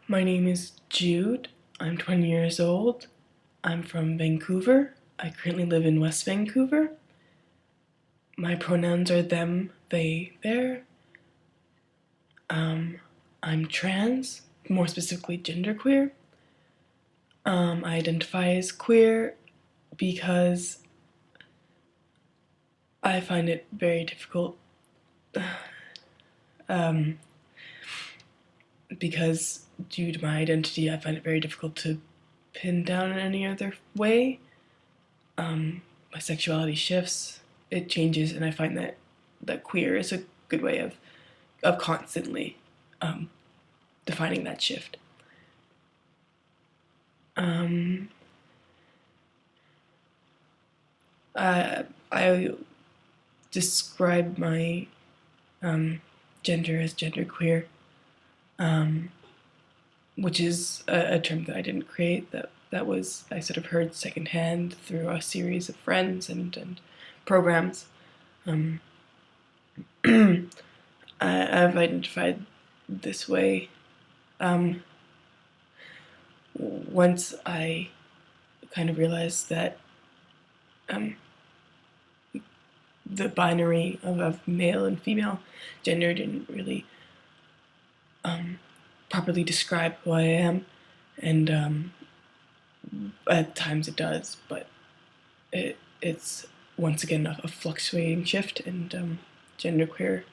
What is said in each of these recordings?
My name is Jude. I'm 20 years old. I'm from Vancouver. I currently live in West Vancouver. My pronouns are them, they, their. I'm trans, more specifically genderqueer. I identify as queer because I find it very difficult because due to my identity, I find it very difficult to pin down in any other way. My sexuality shifts, it changes, and I find that queer is a good way of constantly defining that shift. I describe my gender as genderqueer, which is a term that I didn't create. That was I sort of heard secondhand through a series of friends and programs. I've identified this way once I kind of realized that the binary of male and female gender didn't really properly describe who I am, and at times it does, but it's once again a fluctuating shift, and genderqueer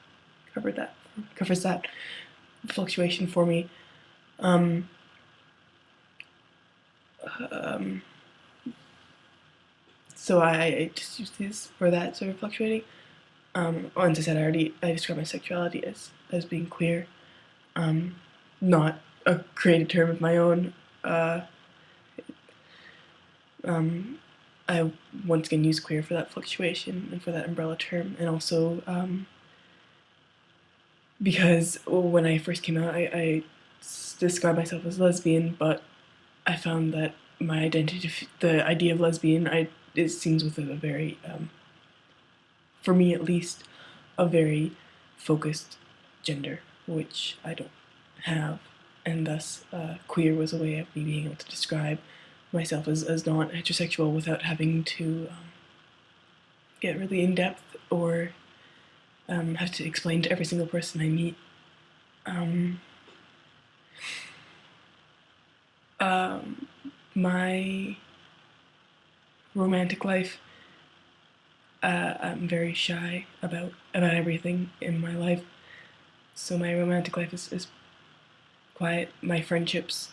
covers that fluctuation for me. So I just use these for that sort of fluctuating. As I said, I describe my sexuality as being queer, not a created term of my own. I once again use queer for that fluctuation and for that umbrella term, and also because when I first came out, I described myself as lesbian, but I found that my identity, the idea of lesbian, it seems with a very, for me at least, a very focused gender, which I don't have, and thus queer was a way of me being able to describe myself as not heterosexual without having to get really in depth or have to explain to every single person I meet. My romantic life, I'm very shy about everything in my life, so my romantic life is quiet. My friendships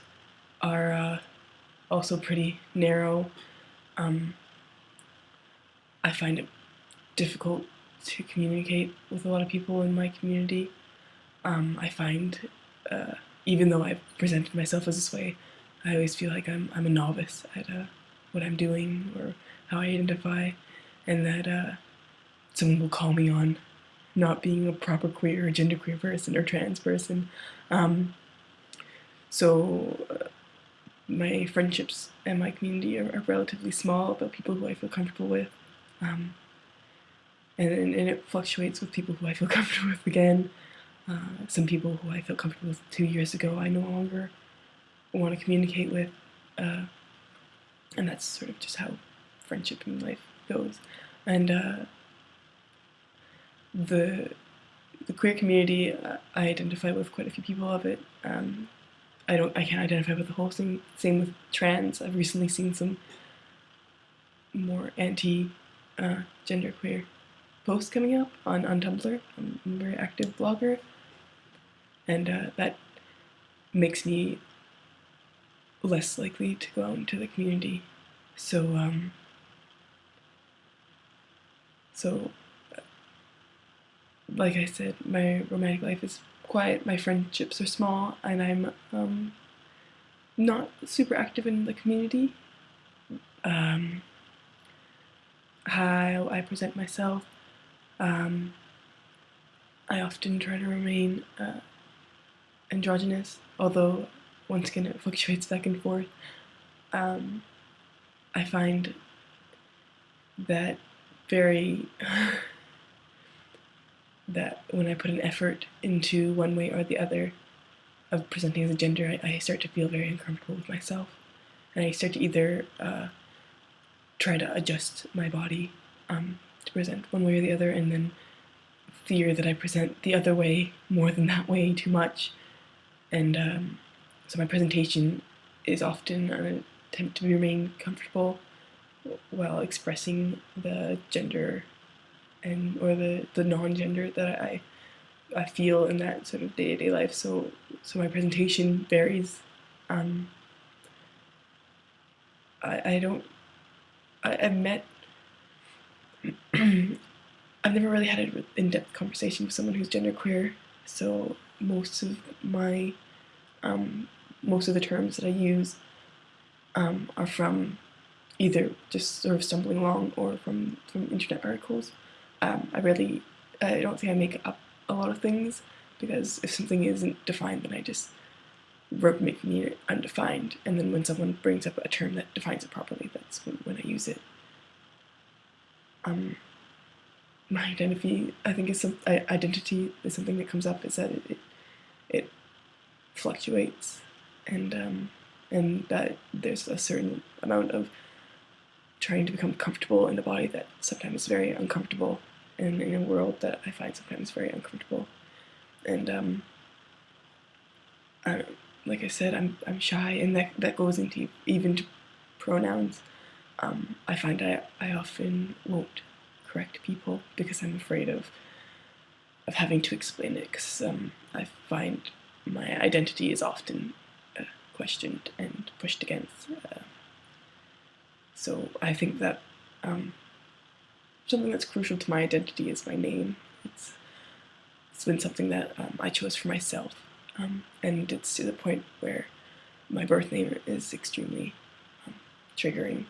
are also pretty narrow. I find it difficult to communicate with a lot of people in my community. I find, even though I've presented myself as this way, I always feel like I'm a novice at what I'm doing or how I identify, and that someone will call me on not being a proper queer or genderqueer person or trans person. So my friendships and my community are relatively small about people who I feel comfortable with. And it fluctuates with people who I feel comfortable with again. Some people who I felt comfortable with 2 years ago I no longer want to communicate with. And that's sort of just how friendship in life goes. And the queer community, I identify with quite a few people of it. I can't identify with the whole thing. Same with trans. I've recently seen some more anti-genderqueer posts coming up on Tumblr. I'm a very active blogger, and that makes me less likely to go out into the community. So like I said, my romantic life is quiet, my friendships are small, and I'm not super active in the community. How I present myself, I often try to remain androgynous, although once again it fluctuates back and forth. I find that that when I put an effort into one way or the other, of presenting as a gender, I start to feel very uncomfortable with myself, and I start to either try to adjust my body to present one way or the other, and then fear that I present the other way more than that way too much, and so my presentation is often an attempt to remain comfortable while expressing the gender or the non-gender that I feel in that sort of day-to-day life. So my presentation varies. I've met I've never really had an in-depth conversation with someone who's genderqueer, so most of the terms that I use are from either just sort of stumbling along or from internet articles. I don't think I make up a lot of things, because if something isn't defined, then I just make it undefined, and then when someone brings up a term that defines it properly, that's when I use it. My identity, I think, identity is something that comes up, is that it fluctuates, and that there's a certain amount of trying to become comfortable in a body that sometimes is very uncomfortable, and in a world that I find sometimes very uncomfortable. And like I said, I'm shy, and that goes into even to pronouns. I find I often won't correct people because I'm afraid of having to explain it, because I find my identity is often questioned and pushed against. So I think that something that's crucial to my identity is my name. It's been something that I chose for myself, and it's to the point where my birth name is extremely triggering,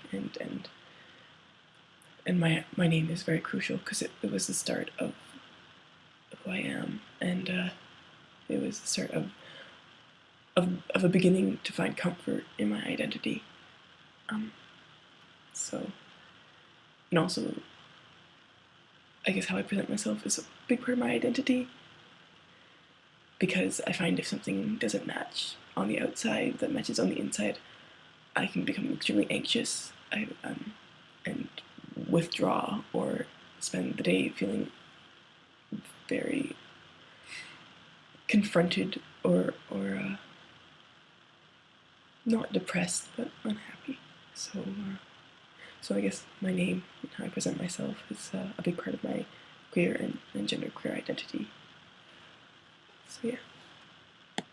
and my name is very crucial, because it was the start of who I am, and it was the start of a beginning to find comfort in my identity. And also, I guess how I present myself is a big part of my identity, because I find if something doesn't match on the outside that matches on the inside, I can become extremely anxious and withdraw, or spend the day feeling very confronted or not depressed but unhappy. So I guess my name and how I present myself is a big part of my queer and genderqueer identity. So yeah.